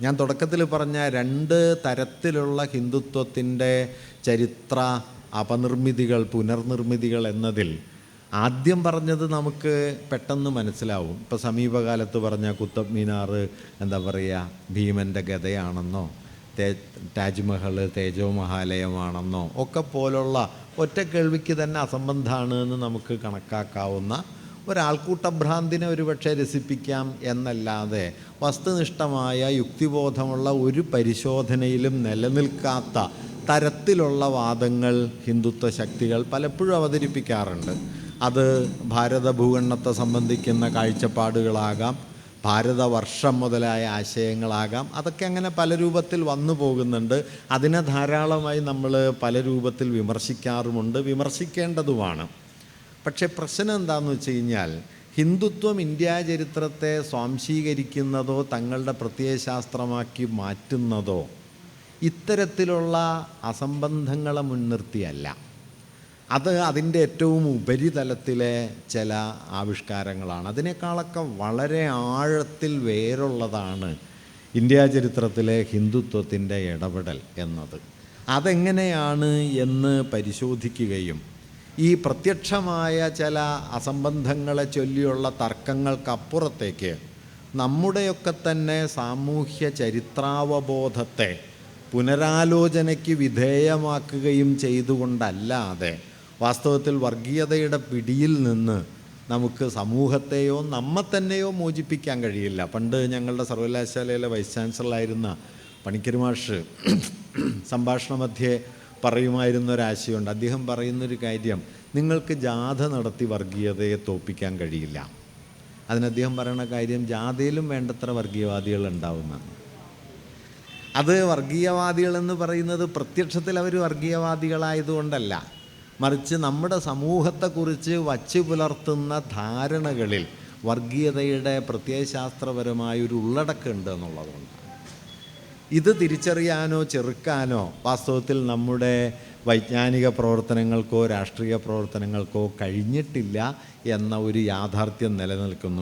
ഞാൻ തുടക്കത്തിൽ പറഞ്ഞ രണ്ട് തരത്തിലുള്ള ഹിന്ദുത്വത്തിൻ്റെ ചരിത്ര അപനിർമ്മിതികൾ, പുനർനിർമ്മിതികൾ എന്നതിൽ ആദ്യം പറഞ്ഞത് നമുക്ക് പെട്ടെന്ന് മനസ്സിലാവും. ഇപ്പോൾ സമീപകാലത്ത് പറഞ്ഞ കുത്തബ് മീനാർ എന്താ പറയുക, ഭീമൻ്റെ ഗദയാണെന്നോ താജ്മഹൽ തേജോ മഹാലയമാണെന്നോ ഒക്കെ പോലുള്ള ഒറ്റ കേൾവിക്ക് തന്നെ അസംബന്ധമാണ് എന്ന് നമുക്ക് കണക്കാക്കാവുന്ന ഒരാൾക്കൂട്ടഭ്രാന്തിനെ ഒരുപക്ഷെ രസിപ്പിക്കാം എന്നല്ലാതെ വസ്തുനിഷ്ഠമായ യുക്തിബോധമുള്ള ഒരു പരിശോധനയിലും നിലനിൽക്കാത്ത തരത്തിലുള്ള വാദങ്ങൾ ഹിന്ദുത്വ ശക്തികൾ പലപ്പോഴും അവതരിപ്പിക്കാറുണ്ട്. അത് ഭാരത ഭൂഖണ്ഡത്തെ സംബന്ധിക്കുന്ന കാഴ്ചപ്പാടുകളാകാം, ഭാരതവർഷം മുതലായ ആശയങ്ങളാകാം. അതൊക്കെ അങ്ങനെ പല രൂപത്തിൽ വന്നു പോകുന്നുണ്ട്. അതിനെ ധാരാളമായി നമ്മൾ പല രൂപത്തിൽ വിമർശിക്കാറുമുണ്ട്, വിമർശിക്കേണ്ടതുമാണ്. പക്ഷേ പ്രശ്നം എന്താണെന്ന് വെച്ച് കഴിഞ്ഞാൽ, ഹിന്ദുത്വം ഇന്ത്യാ ചരിത്രത്തെ സ്വാംശീകരിക്കുന്നതോ തങ്ങളുടെ പ്രത്യയശാസ്ത്രമാക്കി മാറ്റുന്നതോ ഇത്തരത്തിലുള്ള അസംബന്ധങ്ങളെ മുൻനിർത്തിയല്ല. അത് അതിൻ്റെ ഏറ്റവും ഉപരിതലത്തിലെ ചില ആവിഷ്കാരങ്ങളാണ്. അതിനേക്കാളൊക്കെ വളരെ ആഴത്തിൽ വേരുള്ളതാണ് ഇന്ത്യാ ചരിത്രത്തിലെ ഹിന്ദുത്വത്തിൻ്റെ ഇടപെടൽ എന്നത്. അതെങ്ങനെയാണ് എന്ന് പരിശോധിക്കുകയും ഈ പ്രത്യക്ഷമായ ചില അസംബന്ധങ്ങളെ ചൊല്ലിയുള്ള തർക്കങ്ങൾക്കപ്പുറത്തേക്ക് നമ്മുടെയൊക്കെ തന്നെ സാമൂഹ്യ ചരിത്രാവബോധത്തെ പുനരാലോചനയ്ക്ക് വിധേയമാക്കുകയും ചെയ്തുകൊണ്ടല്ലാതെ വാസ്തവത്തിൽ വർഗീയതയുടെ പിടിയിൽ നിന്ന് നമുക്ക് സമൂഹത്തെയോ നമ്മെ തന്നെയോ മോചിപ്പിക്കാൻ കഴിയില്ല. പണ്ട് ഞങ്ങളുടെ സർവകലാശാലയിലെ വൈസ് ചാൻസലറായിരുന്ന പണിക്കര് മാഷ് സംഭാഷണ മധ്യേ പറയുമായിരുന്നൊരാശയമുണ്ട്. അദ്ദേഹം പറയുന്നൊരു കാര്യം, നിങ്ങൾക്ക് ജാഥ നടത്തി വർഗീയതയെ തോൽപ്പിക്കാൻ കഴിയില്ല. അതിന് അദ്ദേഹം പറയുന്ന കാര്യം, ജാഥയിലും വേണ്ടത്ര വർഗീയവാദികൾ ഉണ്ടാവുന്നതാണ്. അത് വർഗീയവാദികളെന്ന് പറയുന്നത് പ്രത്യക്ഷത്തിൽ അവർ വർഗീയവാദികളായതുകൊണ്ടല്ല, മറിച്ച് നമ്മുടെ സമൂഹത്തെക്കുറിച്ച് വച്ചു പുലർത്തുന്ന ധാരണകളിൽ വർഗീയതയുടെ പ്രത്യയശാസ്ത്രപരമായൊരു ഉള്ളടക്കമുണ്ട് എന്നുള്ളതുകൊണ്ട്. ഇത് തിരിച്ചറിയാനോ ചെറുക്കാനോ വാസ്തവത്തിൽ നമ്മുടെ വൈജ്ഞാനിക പ്രവർത്തനങ്ങൾക്കോ രാഷ്ട്രീയ പ്രവർത്തനങ്ങൾക്കോ കഴിഞ്ഞിട്ടില്ല എന്ന ഒരു യാഥാർത്ഥ്യം നിലനിൽക്കുന്നു.